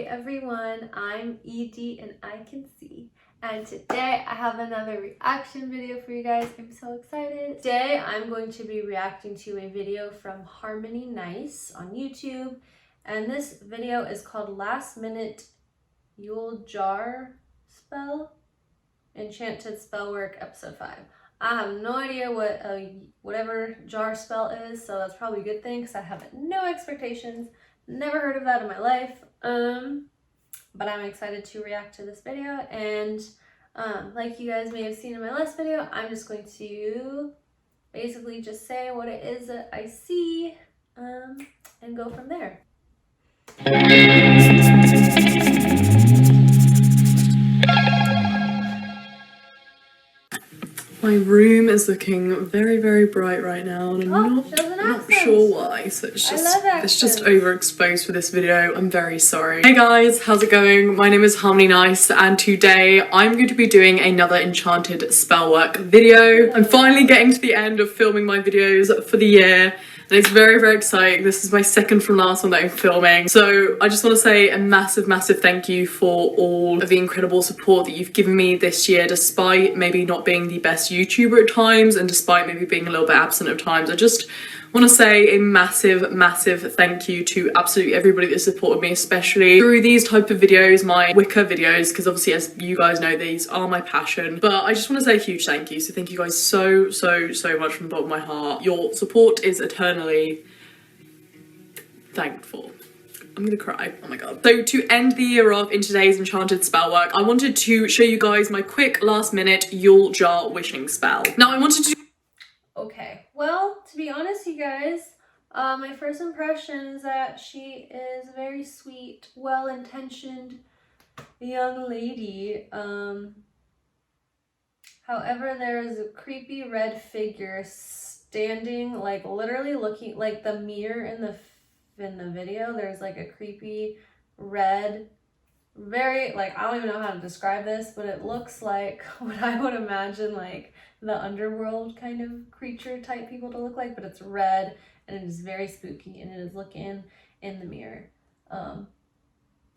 everyone, I'm Edie and I can see. And today I have another reaction video for you guys. I'm so excited. Today I'm going to be reacting to a video from Harmony Nice on YouTube. And this video is called Last Minute Yule Jar Spell Enchanted Spellwork Episode 5. I have no idea what whatever jar spell is, so that's probably a good thing because I have no expectations. Never heard of that in my life. But I'm excited to react to this video, and like you guys may have seen in my last video, I'm just going to basically just say what it is that I see and go from there. My room is looking very, very bright right now, and I'm not sure why. So it's just overexposed for this video. I'm very sorry. Hey guys, how's it going? My name is Harmony Nice, and today I'm going to be doing another enchanted spellwork video. I'm finally getting to the end of filming my videos for the year. And it's very, very exciting. This is my second from last one that I'm filming. So I just want to say a massive, massive thank you for all of the incredible support that you've given me this year, despite maybe not being the best YouTuber at times and despite maybe being a little bit absent at times. I just want to say a massive, massive thank you to absolutely everybody that supported me, especially through these type of videos, my Wicca videos, because obviously, as you guys know, these are my passion. But I just want to say a huge thank you. So thank you guys so much from the bottom of my heart. Your support is eternally thankful. I'm gonna cry, oh my god. So to end the year off in today's enchanted spellwork, I wanted to show you guys my quick last minute Yule Jar wishing spell. Now I wanted to Okay, well, to be honest, you guys, my first impression is that she is a very sweet, well-intentioned young lady. However, there is a creepy red figure standing, like literally looking like the mirror in the video. There's like a creepy red, very, like, I don't even know how to describe this, but it looks like what I would imagine like the underworld kind of creature type people to look like, but it's red and it is very spooky and it is looking in the mirror. And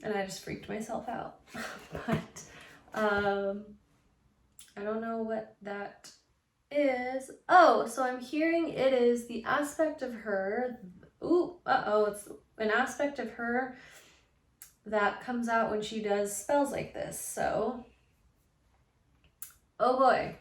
I just freaked myself out. But I don't know what that is. Oh, so I'm hearing it is the aspect of her. Ooh, it's an aspect of her that comes out when she does spells like this. So, oh boy,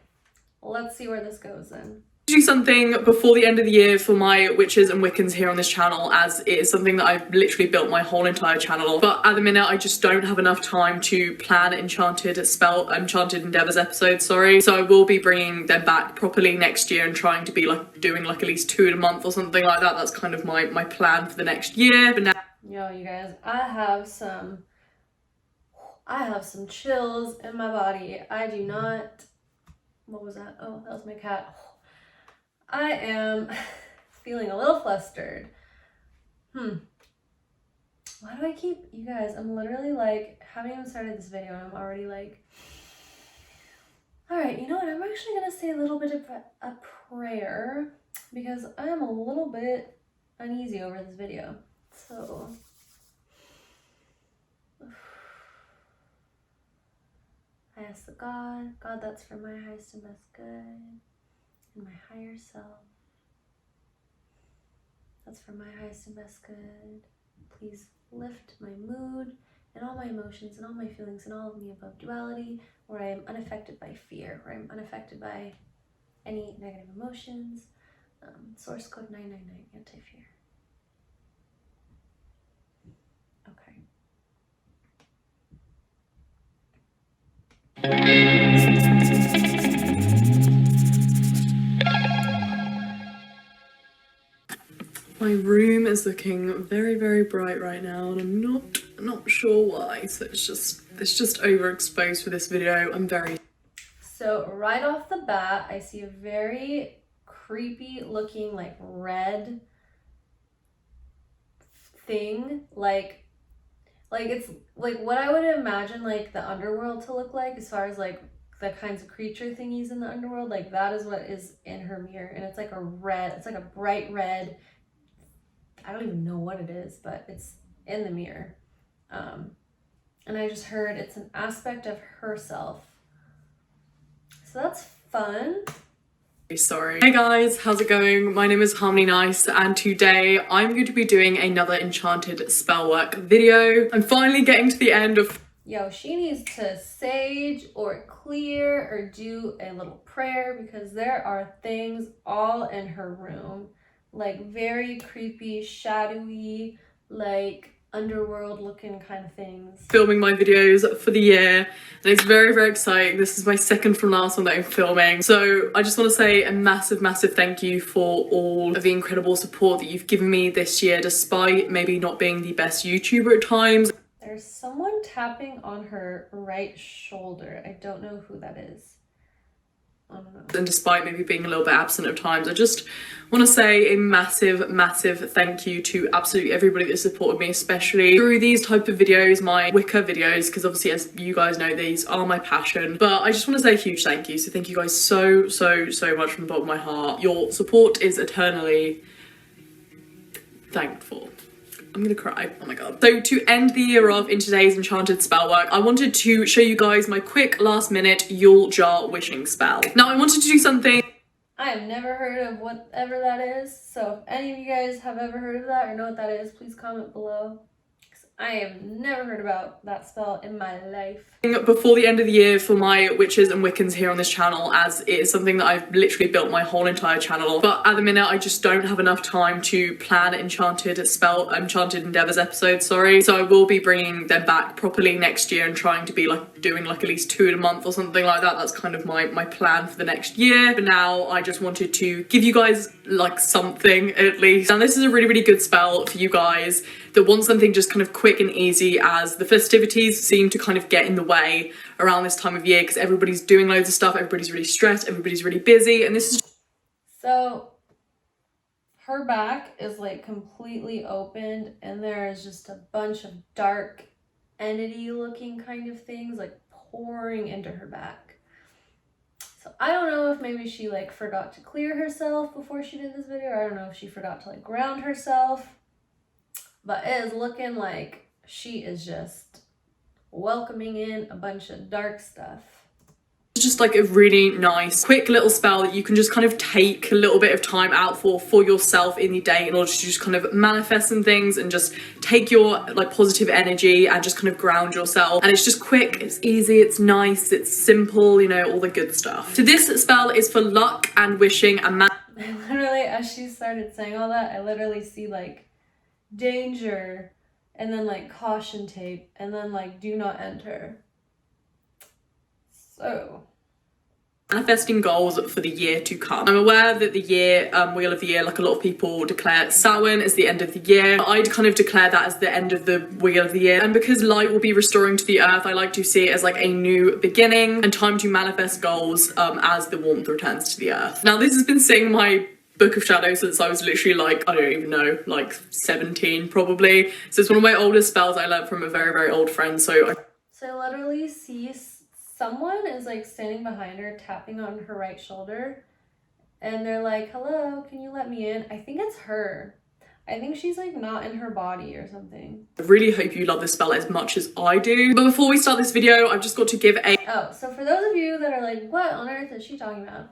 let's see where this goes then. Do something before the end of the year for my witches and Wiccans here on this channel, as it is something that I've literally built my whole entire channel. But at the minute, I just don't have enough time to plan enchanted endeavors episodes, sorry. So I will be bringing them back properly next year and trying to be like doing like at least 2 in a month or something like that. That's kind of my plan for the next year. But now, yo, you guys, I have some chills in my body. I do not, what was that? Oh, that was my cat. I am feeling a little flustered. Why do I keep, you guys, I'm literally like, haven't even started this video and I'm already like, all right, you know what? I'm actually going to say a little bit of a prayer because I am a little bit uneasy over this video. So, I ask the God that's for my highest and best good. And my higher self, that's for my highest and best good. Please lift my mood and all my emotions and all my feelings and all of me above duality, where I am unaffected by fear, where I'm unaffected by any negative emotions. Source code 999, anti-fear. my room is looking very, very bright right now, and I'm not sure why. So it's just overexposed for this video. I'm very. So right off the bat, I see a very creepy looking like red thing, like it's like what I would imagine like the underworld to look like, as far as like the kinds of creature thingies in the underworld. Like that is what is in her mirror, and it's like a red, it's like a bright red, I don't even know what it is, but it's in the mirror. And I just heard it's an aspect of herself. So that's fun. Sorry. Hey guys, how's it going? My name is Harmony Nice, and today I'm going to be doing another enchanted spell work video. I'm finally getting to the end of... Yo, she needs to sage or clear or do a little prayer because there are things all in her room. Like very creepy, shadowy, like underworld looking kind of things. Filming my videos for the year, and it's very, very exciting. This is my second from last one that I'm filming. So I just want to say a massive, massive thank you for all of the incredible support that you've given me this year, despite maybe not being the best YouTuber at times. There's someone tapping on her right shoulder. I don't know who that is. I don't know. And despite maybe being a little bit absent at times, I just want to say a massive, massive thank you to absolutely everybody that supported me, especially through these type of videos, my Wicca videos, because obviously, as you guys know, these are my passion. But I just want to say a huge thank you. So thank you guys so, so, so much from the bottom of my heart. Your support is eternally thankful. I'm gonna cry, oh my god. So to end the year off in today's enchanted spell work, I wanted to show you guys my quick last minute Yule Jar wishing spell. Now I wanted to do something... I have never heard of whatever that is, so if any of you guys have ever heard of that or know what that is, please comment below. I have never heard about that spell in my life. Before the end of the year for my witches and Wiccans here on this channel, as it is something that I've literally built my whole entire channel on. But at the minute I just don't have enough time to plan enchanted endeavors episodes, sorry. So I will be bringing them back properly next year and trying to be like doing like at least 2 in a month or something like that. That's kind of my plan for the next year. But now I just wanted to give you guys like something at least. And this is a really, really good spell for you guys that want something just kind of quick and easy, as the festivities seem to kind of get in the way around this time of year because everybody's doing loads of stuff, everybody's really stressed, everybody's really busy, and this is... So her back is like completely opened and there is just a bunch of dark entity looking kind of things like pouring into her back. So I don't know if maybe she like forgot to clear herself before she did this video, or I don't know if she forgot to like ground herself. But it is looking like she is just welcoming in a bunch of dark stuff. It's just like a really nice, quick little spell that you can just kind of take a little bit of time out for yourself in the day in order to just kind of manifest some things and just take your like positive energy and just kind of ground yourself. And it's just quick, it's easy, it's nice, it's simple, you know, all the good stuff. So this spell is for luck and wishing and literally, as she started saying all that, I literally see like danger and then like caution tape and then like do not enter. So manifesting goals for the year to come. I'm aware that the year wheel of the year, like a lot of people declare Samhain as the end of the year. I'd kind of declare that as the end of the wheel of the year, and because light will be restoring to the earth, I like to see it as like a new beginning and time to manifest goals as the warmth returns to the earth. Now this has been sitting in my Book of Shadows since I was literally like, I don't even know, like 17 probably. So it's one of my oldest spells I learned from a very, very old friend. So I literally see someone is like standing behind her, tapping on her right shoulder, and they're like, hello, can you let me in? I think it's her. I think she's like not in her body or something. I really hope you love this spell as much as I do. But before we start this video, I've just got to give a... Oh, so for those of you that are like, what on earth is she talking about?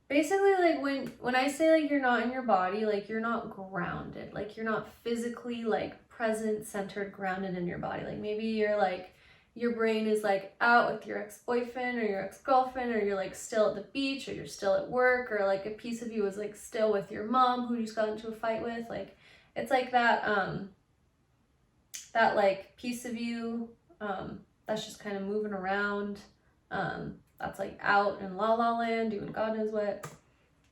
Basically, like when I say like you're not in your body, like you're not grounded, like you're not physically like present, centered, grounded in your body. Like maybe you're like, your brain is like out with your ex-boyfriend or your ex-girlfriend, or you're like still at the beach, or you're still at work, or like a piece of you is like still with your mom who you just got into a fight with. Like it's like that that like piece of you that's just kind of moving around. That's like out in La La Land doing God knows what.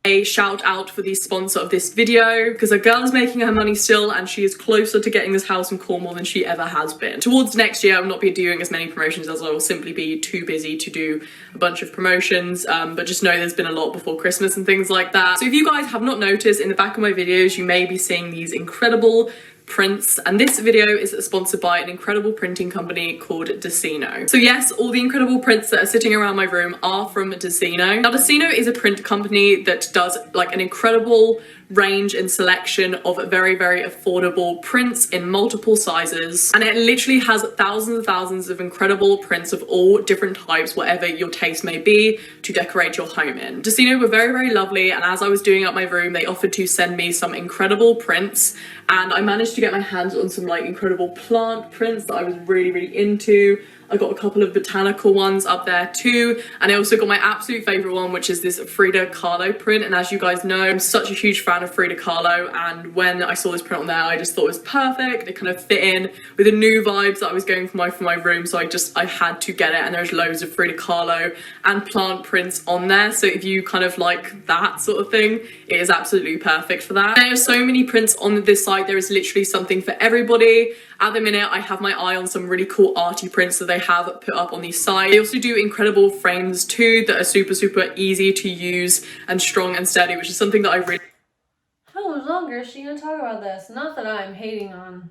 A shout out for the sponsor of this video, because a girl is making her money still and she is closer to getting this house in Cornwall than she ever has been. Towards next year I will not be doing as many promotions as I will simply be too busy to do a bunch of promotions, but just know there's been a lot before Christmas and things like that. So if you guys have not noticed, in the back of my videos you may be seeing these incredible prints, and this video is sponsored by an incredible printing company called Decino. So yes, all the incredible prints that are sitting around my room are from Decino. Now Decino is a print company that does like an incredible range and selection of very, very affordable prints in multiple sizes, and it literally has thousands and thousands of incredible prints of all different types, whatever your taste may be, to decorate your home in. Decino were very, very lovely, and as I was doing up my room, they offered to send me some incredible prints, and I managed to get my hands on some like incredible plant prints that I was really, really into. I got a couple of botanical ones up there too, and I also got my absolute favourite one, which is this Frida Kahlo print. And as you guys know, I'm such a huge fan of Frida Kahlo, and when I saw this print on there, I just thought it was perfect. It kind of fit in with the new vibes that I was going for my room, so I had to get it. And there's loads of Frida Kahlo and plant prints on there, so if you kind of like that sort of thing, it is absolutely perfect for that. There are so many prints on this site. There is literally something for everybody. At the minute, I have my eye on some really cool arty prints that they have put up on these sites. They also do incredible frames too that are super, super easy to use and strong and steady, which is something that I really... How much longer is she gonna talk about this? Not that I'm hating on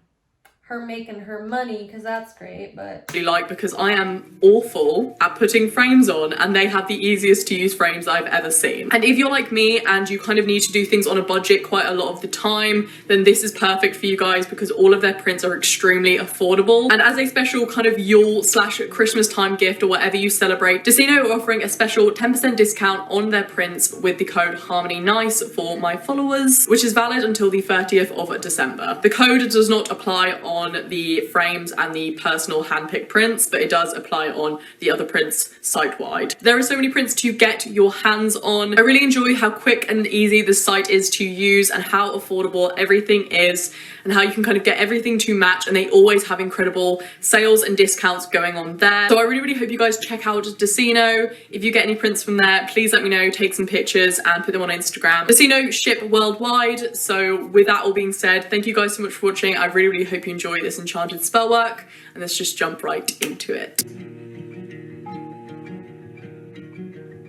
her making her money, because that's great, but like, because I am awful at putting frames on, and they have the easiest to use frames I've ever seen. And if you're like me and you kind of need to do things on a budget quite a lot of the time, then this is perfect for you guys, because all of their prints are extremely affordable. And as a special kind of Yule / Christmas time gift, or whatever you celebrate, Decino are offering a special 10% discount on their prints with the code HARMONYNICE for my followers, which is valid until the 30th of December. The code does not apply on the frames and the personal handpicked prints, but it does apply on the other prints site-wide. There are so many prints to get your hands on. I really enjoy how quick and easy the site is to use, and how affordable everything is, and how you can kind of get everything to match, and they always have incredible sales and discounts going on there. So I really, really hope you guys check out Decino. If you get any prints from there, please let me know, take some pictures and put them on Instagram. Decino ship worldwide. So with that all being said, thank you guys so much for watching. I really, really hope you enjoy this enchanted spell work, and let's just jump right into it.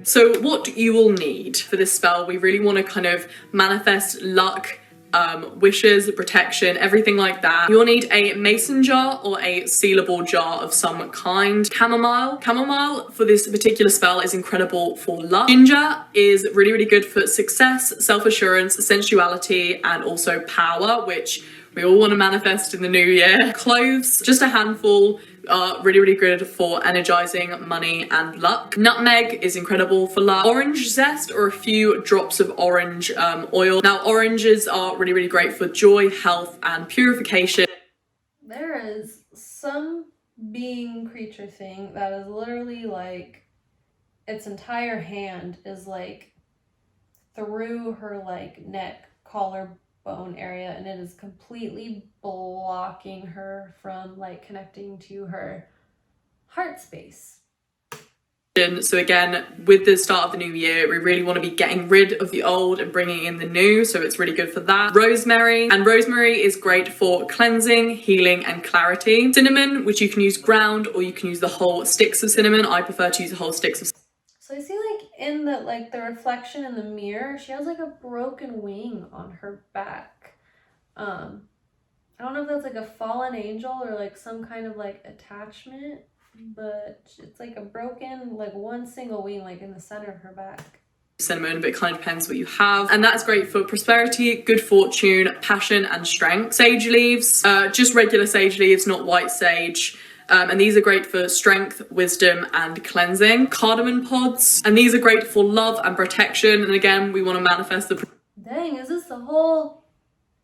So what you will need for this spell, we really want to kind of manifest luck, wishes, protection, everything like that. You'll need a mason jar or a sealable jar of some kind. Chamomile for this particular spell is incredible for luck. Ginger is really, really good for success, self-assurance, sensuality, and also power, which we all want to manifest in the new year. Cloves, just a handful, are really, really good for energizing money and luck. Nutmeg is incredible for luck. Orange zest, or a few drops of orange oil. Now, oranges are really, really great for joy, health, and purification. there is some being creature thing that is literally like its entire hand is like through her like neck collarbone area, and it is completely blocking her from like connecting to her heart space. So again, with the start of the new year, we really want to be getting rid of the old and bringing in the new, so it's really good for that. Rosemary, and rosemary is great for cleansing, healing, and clarity. Cinnamon, which you can use ground or you can use the whole sticks of cinnamon. I prefer to use the whole sticks of cinnamon. So I see like in the reflection in the mirror, she has like a broken wing on her back. I don't know if that's like a fallen angel or like some kind of like attachment, but it's like a broken, like one single wing, like in the center of her back. Cinnamon, but it kind of depends what you have. And that's great for prosperity, good fortune, passion, and strength. Sage leaves, just regular sage leaves, not white sage. And these are great for strength, wisdom, and cleansing. Cardamom pods, and these are great for love and protection. And again, we want to manifest the... Dang, is this the whole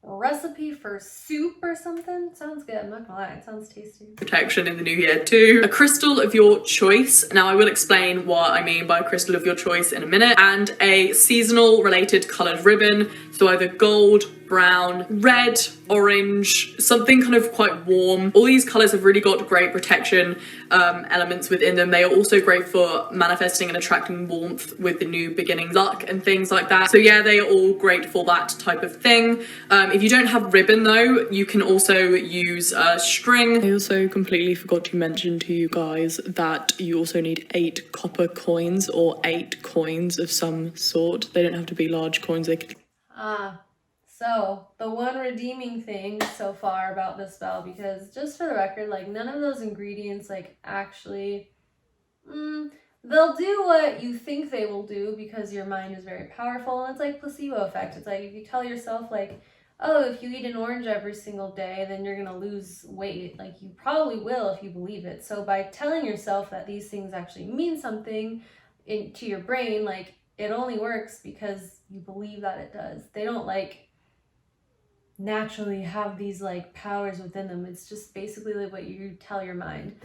recipe for soup or something? Sounds good, I'm not gonna lie, it sounds tasty. Protection in the new year too. A crystal of your choice. Now I will explain what I mean by a crystal of your choice in a minute. And a seasonal related coloured ribbon. So either gold, brown, red, orange, something kind of quite warm. All these colours have really got great protection elements within them. They are also great for manifesting and attracting warmth with the new beginning, luck and things like that. So yeah, they are all great for that type of thing. If you don't have ribbon though, you can also use string. I also completely forgot to mention to you guys that you also need 8 copper coins or 8 coins of some sort. They don't have to be large coins, they can... So the one redeeming thing so far about this spell, because just for the record, like none of those ingredients like actually, they'll do what you think they will do because your mind is very powerful. And it's like placebo effect. It's like if you tell yourself like, oh, if you eat an orange every single day, then you're gonna lose weight. Like you probably will if you believe it. So by telling yourself that these things actually mean something into your brain, like it only works because you believe that it does. They don't like naturally have these like powers within them. It's just basically like what you tell your mind.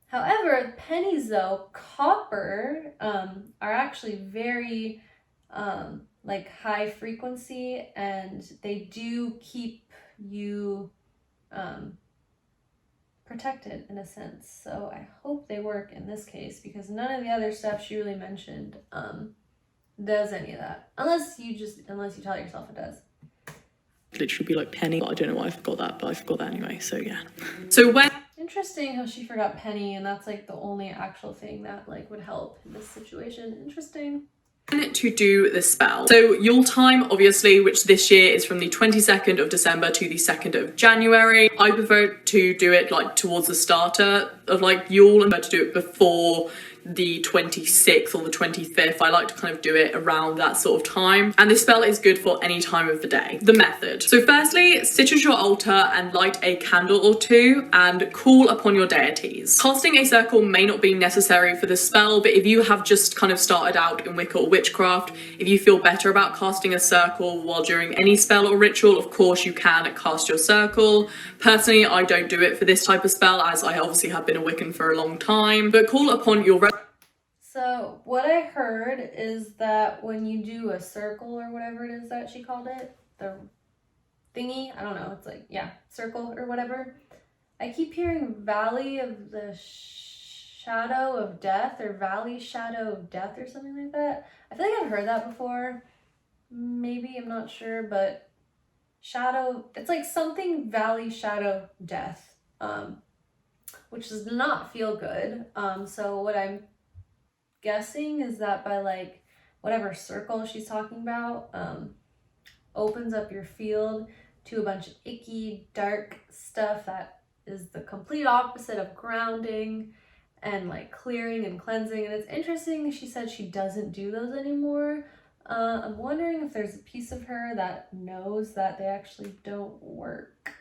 However, pennies though, copper, are actually very like high frequency, and they do keep you protected in a sense. So I hope they work in this case because none of the other stuff she really mentioned does any of that. Unless you tell yourself it does. Literally be like penny, but I don't know why I forgot that, but I forgot that anyway, so yeah. So when... Interesting how she forgot penny, and that's like the only actual thing that like would help in this situation. Interesting. To do the spell. So Yule time, obviously, which this year is from the 22nd of December to the 2nd of January. I prefer to do it like towards the starter of like Yule and to do it before the 26th or the 25th. I like to kind of do it around that sort of time. And this spell is good for any time of the day. The method. So firstly, sit at your altar and light a candle or two and call upon your deities. Casting a circle may not be necessary for the spell, but if you have just kind of started out in Wicca or witchcraft, if you feel better about casting a circle while during any spell or ritual, of course you can cast your circle. Personally, I don't do it for this type of spell as I obviously have been a Wiccan for a long time, but call upon your... So what I heard is that when you do a circle or whatever it is that she called it, the thingy, I don't know, it's like, yeah, circle or whatever. I keep hearing Valley of the Shadow of Death or Valley Shadow of Death or something like that. I feel like I've heard that before. Maybe, I'm not sure, but shadow, it's like something Valley Shadow Death, which does not feel good. So what I'm guessing is that by like whatever circle she's talking about opens up your field to a bunch of icky dark stuff that is the complete opposite of grounding and like clearing and cleansing. And it's interesting she said she doesn't do those anymore. I'm wondering if there's a piece of her that knows that they actually don't work.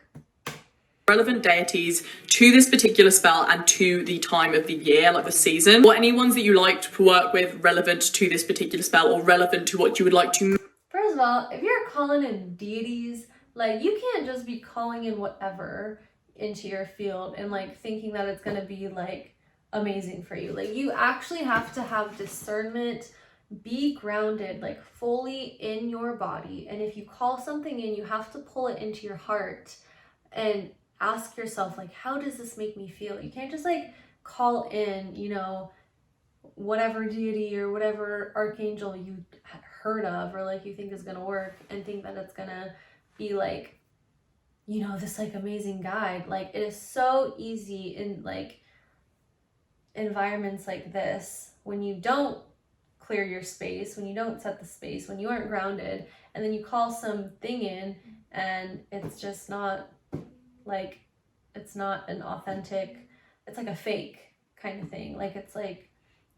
Relevant deities to this particular spell and to the time of the year, like the season, or any ones that you like to work with relevant to this particular spell or relevant to what you would like to... First of all, if you're calling in deities, like you can't just be calling in whatever into your field and like thinking that it's gonna be like amazing for you. Like you actually have to have discernment, be grounded like fully in your body, and if you call something in, you have to pull it into your heart and ask yourself like, how does this make me feel? You can't just like call in, you know, whatever deity or whatever archangel you had heard of or like you think is gonna work and think that it's gonna be like, you know, this like amazing guide. Like it is so easy in like environments like this when you don't clear your space, when you don't set the space, when you aren't grounded, and then you call something in and it's just not like, it's not an authentic, it's like a fake kind of thing. Like it's like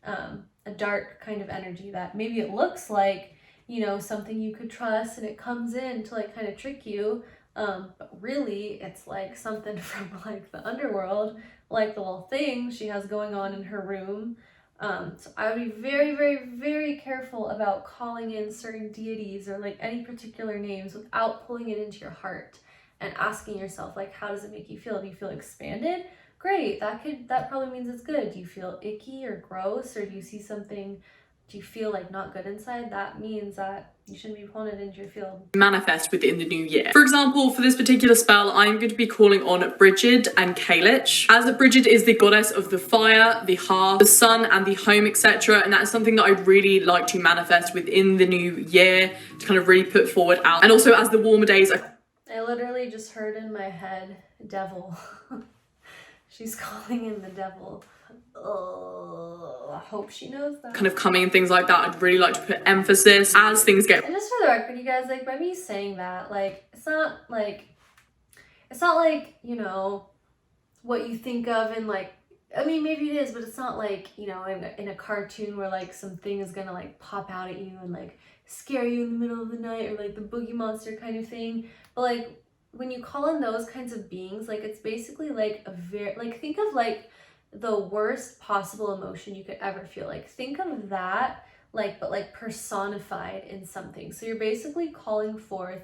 a dark kind of energy that maybe it looks like, you know, something you could trust and it comes in to like kind of trick you, but really it's like something from like the underworld, like the little thing she has going on in her room. So I would be very, very, very careful about calling in certain deities or like any particular names without pulling it into your heart and asking yourself, like, how does it make you feel? Do you feel expanded? Great, that probably means it's good. Do you feel icky or gross, or do you see something, do you feel like not good inside? That means that you shouldn't be pulling it into your field. Manifest within the new year. For example, for this particular spell, I'm going to be calling on Bridget and Kalich, as Bridget is the goddess of the fire, the hearth, the sun, and the home, etc. And that is something that I really like to manifest within the new year to kind of really put forward out. And also as the warmer days are... I literally just heard in my head, devil. She's calling in the devil. Oh, I hope she knows that. Kind of coming and things like that, I'd really like to put emphasis as things get... And just for the record, you guys, like by me saying that, like, it's not like, you know, what you think of in like I mean, maybe it is, but it's not like, you know, in a cartoon where like some thing is gonna like pop out at you and like scare you in the middle of the night, or like the boogie monster kind of thing. But like when you call in those kinds of beings, like it's basically like a very, like think of like the worst possible emotion you could ever feel. Like think of that, like, but like personified in something. So you're basically calling forth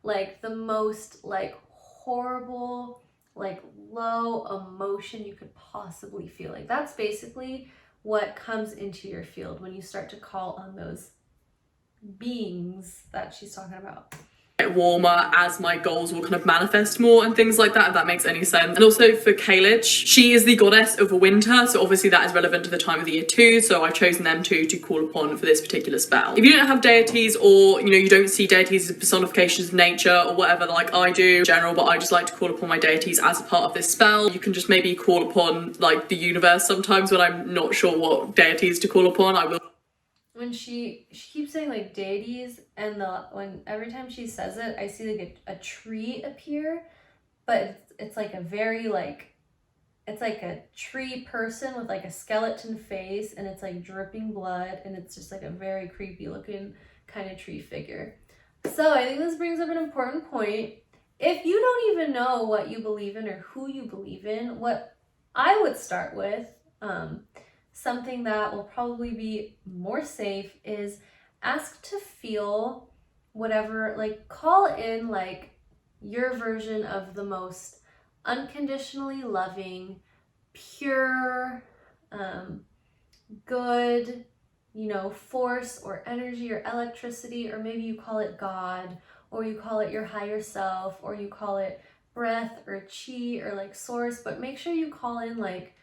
like the most like horrible, like low emotion you could possibly feel. Like that's basically what comes into your field when you start to call on those beings that she's talking about. Warmer as my goals will kind of manifest more and things like that, if that makes any sense. And also for Kalish, she is the goddess of winter, so obviously that is relevant to the time of the year too, so I've chosen them to call upon for this particular spell. If you don't have deities, or you know, you don't see deities as personifications of nature or whatever like I do in general, but I just like to call upon my deities as a part of this spell, you can just maybe call upon like the universe sometimes when I'm not sure what deities to call upon. I will. When she keeps saying like deities, and when every time she says it, I see like a tree appear, but it's like a very like, it's like a tree person with like a skeleton face, and it's like dripping blood, and it's just like a very creepy looking kind of tree figure. So I think this brings up an important point. If you don't even know what you believe in or who you believe in, what I would start with, something that will probably be more safe, is ask to feel whatever, like call in like your version of the most unconditionally loving, pure, good, you know, force or energy or electricity, or maybe you call it God, or you call it your higher self, or you call it breath or chi or like source, but make sure you call in like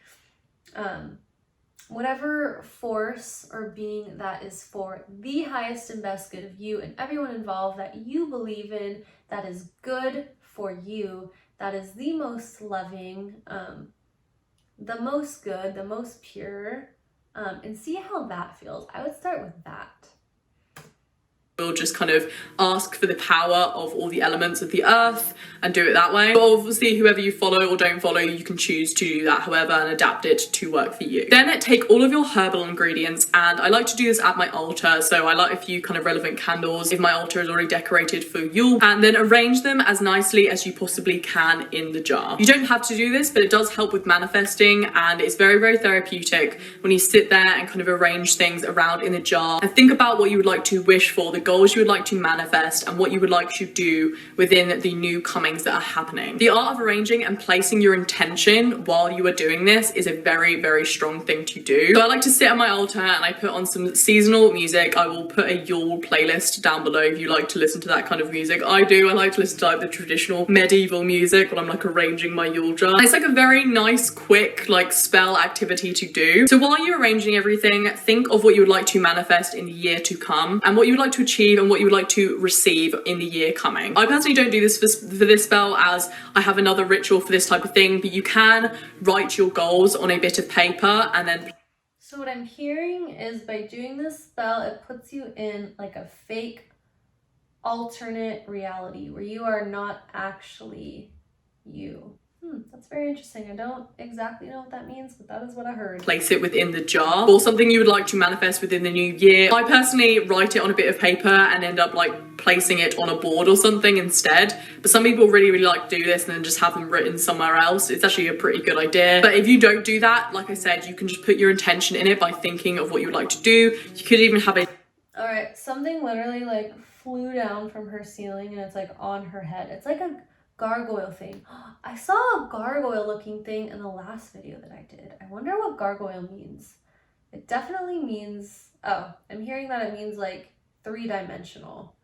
whatever force or being that is for the highest and best good of you and everyone involved, that you believe in, that is good for you, that is the most loving, the most good, the most pure, and see how that feels. I would start with that. We'll just kind of ask for the power of all the elements of the earth and do it that way. But obviously whoever you follow or don't follow, you can choose to do that however and adapt it to work for you. Then take all of your herbal ingredients, and I like to do this at my altar, so I light a few kind of relevant candles if my altar is already decorated for Yule, and then arrange them as nicely as you possibly can in the jar. You don't have to do this, but it does help with manifesting, and it's very, very therapeutic when you sit there and kind of arrange things around in the jar and think about what you would like to wish for, the goals you would like to manifest, and what you would like to do within the new comings that are happening. The art of arranging and placing your intention while you are doing this is a very, very strong thing to do. So I like to sit at my altar and I put on some seasonal music. I will put a Yule playlist down below if you like to listen to that kind of music. I do. I like to listen to like the traditional medieval music when I'm like arranging my Yule jar. And it's like a very nice, quick like spell activity to do. So while you're arranging everything, think of what you would like to manifest in the year to come, and what you would like to achieve and what you would like to receive in the year coming. I personally don't do this for this spell, as I have another ritual for this type of thing, but you can write your goals on a bit of paper and then... So what I'm hearing is by doing this spell, it puts you in like a fake alternate reality where you are not actually you. That's very interesting. I don't exactly know what that means, but that is what I heard. Place it within the jar, or something you would like to manifest within the new year. I personally write it on a bit of paper and end up like placing it on a board or something instead. But some people really, really like to do this and then just have them written somewhere else. It's actually a pretty good idea. But if you don't do that, like I said, you can just put your intention in it by thinking of what you would like to do. You could even have a... All right, something literally like flew down from her ceiling and it's like on her head. It's like a gargoyle thing. I saw a gargoyle looking thing in the last video that I did. I wonder what gargoyle means. It definitely means, oh, I'm hearing that it means like 3-dimensional.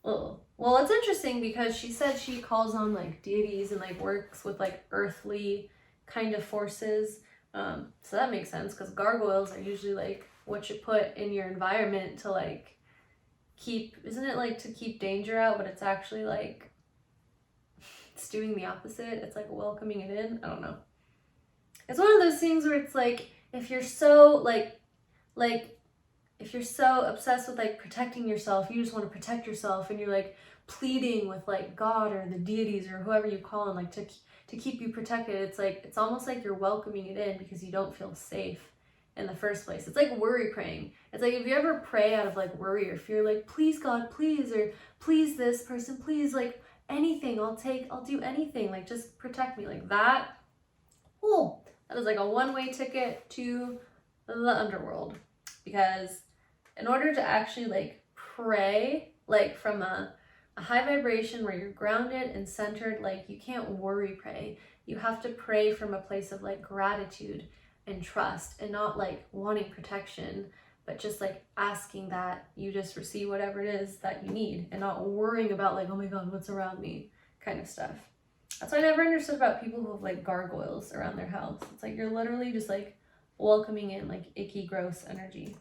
Well, it's interesting because she said she calls on like deities and like works with like earthly kind of forces. So that makes sense, because gargoyles are usually like what you put in your environment to like keep, isn't it like to keep danger out, but it's actually like it's doing the opposite. It's like welcoming it in. I don't know. It's one of those things where it's like if you're so if you're so obsessed with like protecting yourself, you just want to protect yourself, and you're like pleading with like God or the deities or whoever you call them like to to keep you protected. It's like, it's almost like you're welcoming it in because you don't feel safe in the first place. It's like worry praying. It's like, if you ever pray out of like worry or fear, like, please God, please, or please this person, please, like anything, I'll do anything, like just protect me, like that. Oh, that is like a one-way ticket to the underworld. Because in order to actually like pray, like from a high vibration where you're grounded and centered, like you can't worry pray. You have to pray from a place of like gratitude and trust, and not like wanting protection, but just like asking that you just receive whatever it is that you need, and not worrying about like, oh my God, what's around me kind of stuff. That's what I never understood about people who have like gargoyles around their house. It's like you're literally just like welcoming in like icky, gross energy.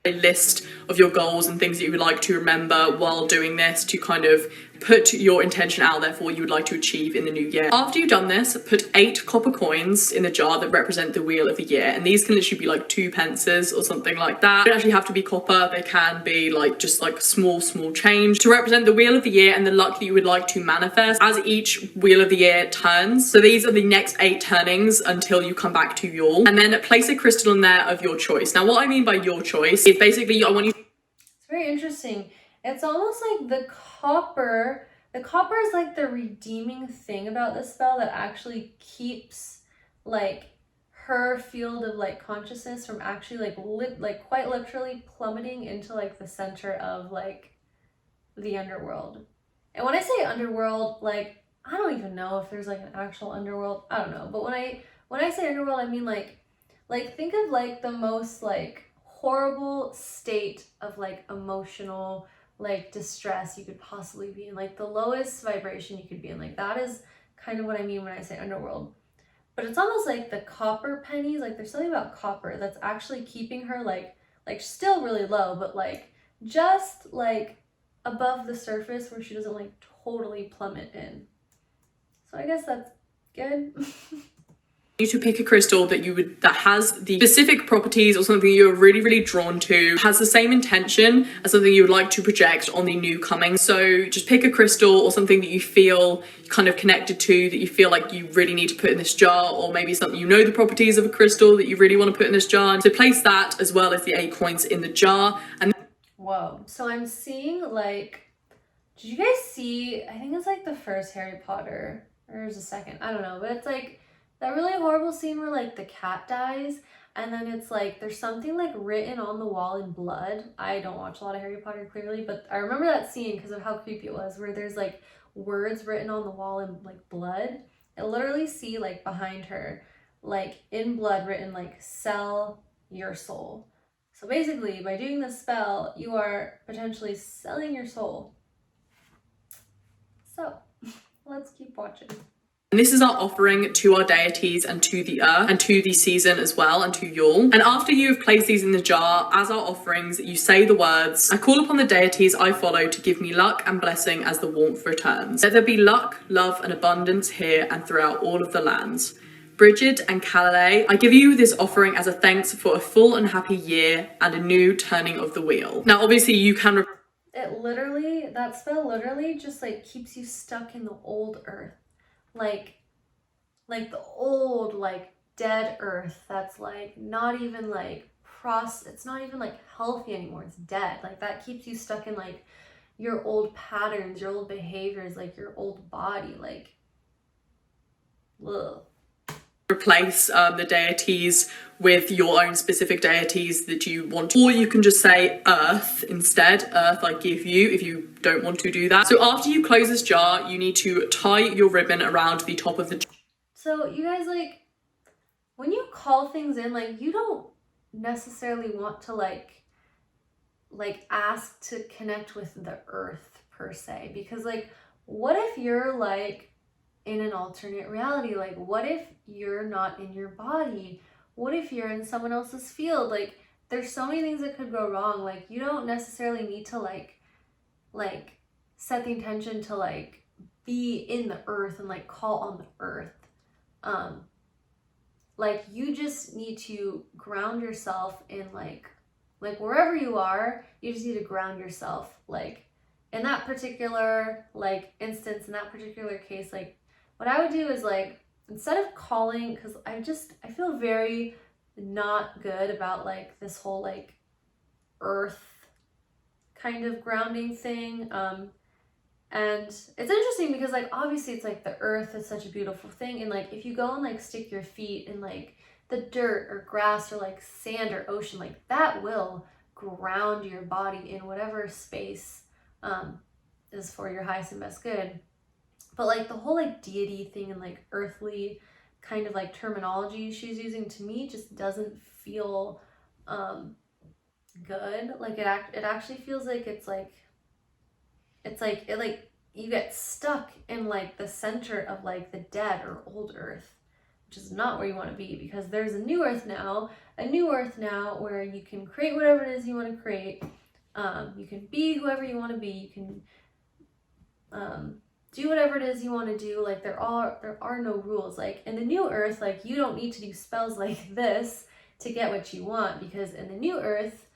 A list of your goals and things that you would like to remember while doing this, to kind of put your intention out there for what you would like to achieve in the new year. After you've done this, put 8 copper coins in the jar that represent the wheel of the year, and these can literally be like 2 pences or something like that. They don't actually have to be copper, they can be like just like small change to represent the wheel of the year and the luck that you would like to manifest as each wheel of the year turns. So these are the next 8 turnings until you come back to Yule, and then place a crystal in there of your choice. Now what I mean by your choice is basically I want you. It's very interesting. It's almost like the copper is like the redeeming thing about this spell that actually keeps like her field of like consciousness from actually like quite literally plummeting into like the center of like the underworld. And when I say underworld, like I don't even know if there's like an actual underworld. I don't know. But when I say underworld, I mean like think of like the most like horrible state of like emotional like distress you could possibly be in, like the lowest vibration you could be in. Like that is kind of what I mean when I say underworld. But it's almost like the copper pennies, like there's something about copper that's actually keeping her like still really low, but like just like above the surface where she doesn't like totally plummet in. So I guess that's good. You to pick a crystal that has the specific properties or something you're really drawn to, has the same intention as something you would like to project on the new coming. So just pick a crystal or something that you feel kind of connected to, that you feel like you really need to put in this jar, or maybe something you know the properties of a crystal that you really want to put in this jar. So place that as well as the 8 coins in the jar. And whoa, so I'm seeing like, did you guys see, I think it's like the first Harry Potter, or there's a second, I don't know, but it's like that really horrible scene where like the cat dies, and then it's like there's something like written on the wall in blood. I don't watch a lot of Harry Potter clearly, but I remember that scene because of how creepy it was, where there's like words written on the wall in like blood. I literally see like behind her like in blood written like sell your soul. So basically by doing this spell you are potentially selling your soul. So let's keep watching. And this is our offering to our deities and to the earth and to the season as well, and to Yule. And after you have placed these in the jar as our offerings, you say the words, I call upon the deities I follow to give me luck and blessing as the warmth returns. Let there be luck, love and abundance here and throughout all of the lands. Bridget and Calais, I give you this offering as a thanks for a full and happy year and a new turning of the wheel. Now obviously you can it literally, that spell literally just like keeps you stuck in the old earth. Like the old, like dead earth that's like not even like it's not even like healthy anymore, it's dead. Like that keeps you stuck in like your old patterns, your old behaviors, like your old body, like ugh. Replace the deities with your own specific deities that you want to, or you can just say earth instead. Earth I give you, if you don't want to do that. So after you close this jar, you need to tie your ribbon around the top of the jar. So you guys, like when you call things in, like you don't necessarily want to like ask to connect with the earth per se, because like what if you're like in an alternate reality? Like what if you're not in your body? What if you're in someone else's field? Like there's so many things that could go wrong. Like you don't necessarily need to like set the intention to like be in the earth and like call on the earth. Like you just need to ground yourself in like wherever you are, you just need to ground yourself. Like in that particular like instance, in that particular case, like what I would do is like instead of calling, because I feel very not good about like this whole like earth kind of grounding thing. And it's interesting because like obviously it's like the earth is such a beautiful thing, and like if you go and like stick your feet in like the dirt or grass or like sand or ocean, like that will ground your body in whatever space is for your highest and best good. But like the whole like deity thing and like earthly kind of like terminology she's using, to me just doesn't feel good. Like it actually feels like it's like you get stuck in like the center of like the dead or old earth, which is not where you want to be, because there's a new earth now where you can create whatever it is you want to create. You can be whoever you want to be. You can do whatever it is you want to do. Like there are no rules. Like in the new earth, like you don't need to do spells like this to get what you want, because in the new earth,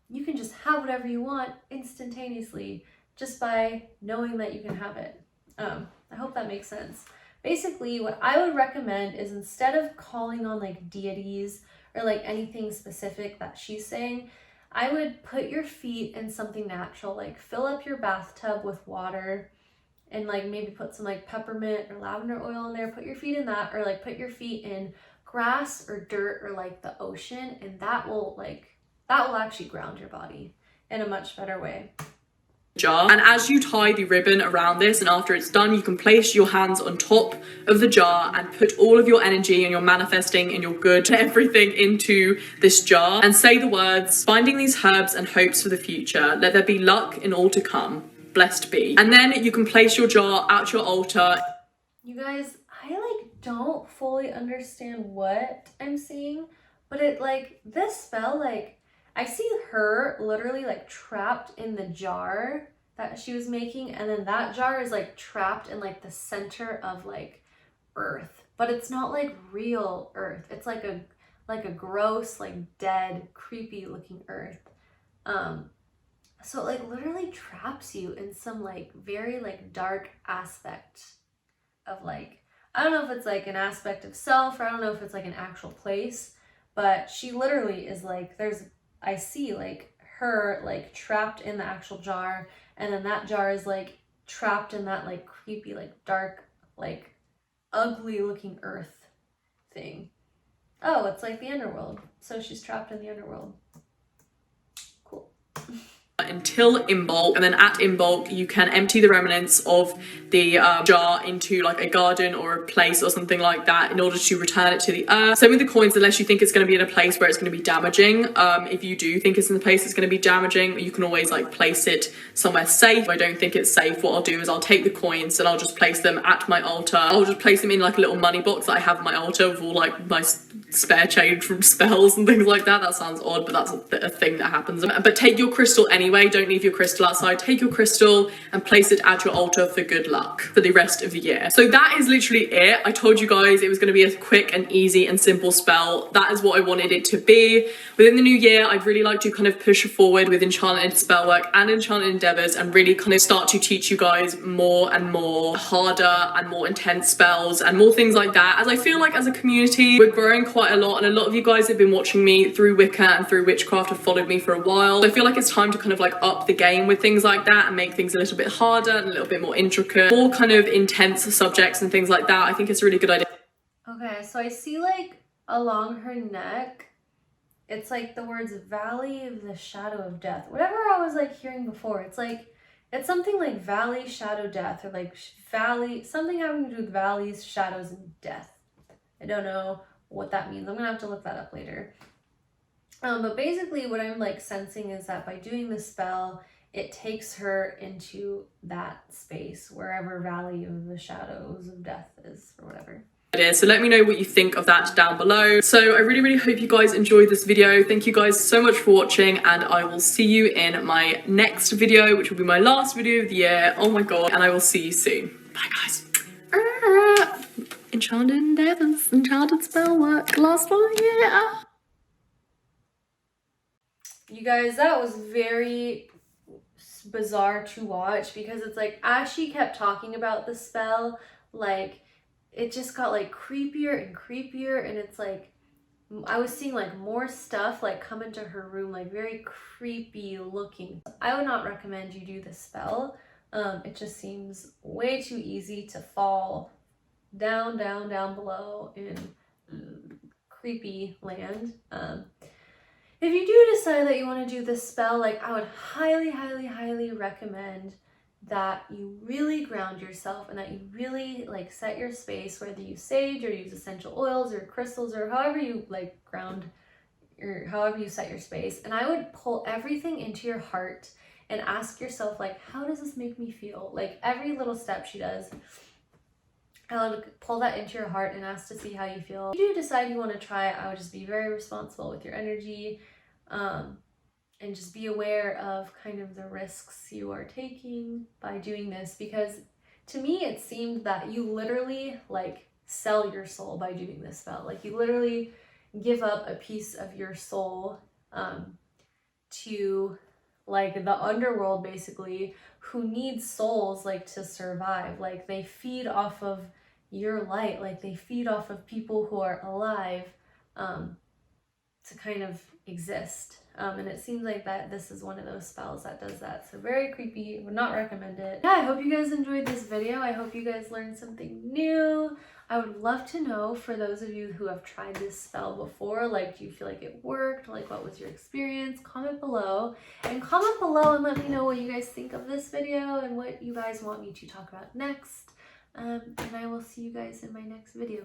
you can just have whatever you want instantaneously just by knowing that you can have it. I hope that makes sense. Basically, what I would recommend is, instead of calling on like deities or like anything specific that she's saying, I would put your feet in something natural, like fill up your bathtub with water and like maybe put some like peppermint or lavender oil in there, put your feet in that, or like put your feet in grass or dirt or like the ocean, and that will actually ground your body in a much better way. Jar, and as you tie the ribbon around this, and after it's done, you can place your hands on top of the jar and put all of your energy and your manifesting and your good everything into this jar, and say the words, finding these herbs and hopes for the future, let there be luck in all to come, blessed be. And then you can place your jar at your altar. You guys, I like don't fully understand what I'm seeing, but it like this spell, like I see her literally like trapped in the jar that she was making, and then that jar is like trapped in like the center of like earth, but it's not like real earth. It's like a gross, like dead, creepy looking earth. So it like literally traps you in some like very like dark aspect of like, I don't know if it's like an aspect of self, or I don't know if it's like an actual place, but she literally is like, I see like her like trapped in the actual jar, and then that jar is like trapped in that like creepy, like dark, like ugly looking earth thing. Oh, it's like the underworld. So she's trapped in the underworld. Cool. Until in bulk, and then at in bulk you can empty the remnants of the jar into like a garden or a place or something like that in order to return it to the earth. Same with the coins, unless you think it's going to be in a place where it's going to be damaging. If you do think it's in the place that's going to be damaging, you can always like place it somewhere safe. If I don't think it's safe, what I'll do is I'll take the coins and I'll just place them at my altar. I'll just place them in like a little money box that I have at my altar with all like my spare change from spells and things like that. That sounds odd, but that's a thing that happens. But take your crystal anyway, don't leave your crystal outside. Take your crystal and place it at your altar for good luck for the rest of the year. So that is literally it. I told you guys it was going to be a quick and easy and simple spell. That is what I wanted it to be. Within the new year, I'd really like to kind of push forward with enchanted spell work and enchanted endeavors, and really kind of start to teach you guys more and more harder and more intense spells and more things like that, as I feel like as a community we're growing quite a lot, and a lot of you guys have been watching me through Wicca and through witchcraft, have followed me for a while. So I feel like it's time to kind of like up the game with things like that and make things a little bit harder and a little bit more intricate, more kind of intense subjects and things like that. I think it's a really good idea. Okay, so I see like along her neck, it's like the words Valley of the Shadow of Death. Whatever I was like hearing before, it's like, it's something like Valley, Shadow, Death, or like Valley, something having to do with valleys, shadows, and death. I don't know what that means. I'm gonna have to look that up later. But basically what I'm like sensing is that by doing this spell, it takes her into that space, wherever Valley of the Shadows of Death is, or whatever. So let me know what you think of that down below. So I really hope you guys enjoyed this video. Thank you guys so much for watching, and I will see you in my next video, which will be my last video of the year. Oh my god, and I will see you soon. Bye guys. Enchanted endeavors, enchanted spell work, last one, yeah. You guys, that was very bizarre to watch, because it's like, as she kept talking about the spell, like it just got like creepier and creepier, and it's like I was seeing like more stuff like come into her room, like very creepy looking. I would not recommend you do this spell. It just seems way too easy to fall down below in creepy land. If you do decide that you want to do this spell, like I would highly recommend that you really ground yourself and that you really like set your space, whether you sage or use essential oils or crystals or however you like ground or however you set your space. And I would pull everything into your heart and ask yourself, like, how does this make me feel? Like every little step she does, I would pull that into your heart and ask to see how you feel. If you do decide you want to try it, I would just be very responsible with your energy. And just be aware of kind of the risks you are taking by doing this, because to me it seemed that you literally like sell your soul by doing this spell. Like you literally give up a piece of your soul to like the underworld basically, who needs souls like to survive. Like they feed off of your light, like they feed off of people who are alive to kind of exist. And it seems like that this is one of those spells that does that. So very creepy, would not recommend it. Yeah, I hope you guys enjoyed this video. I hope you guys learned something new. I would love to know, for those of you who have tried this spell before, like, do you feel like it worked? Like, what was your experience? Comment below. And comment below and let me know what you guys think of this video and what you guys want me to talk about next. And I will see you guys in my next video.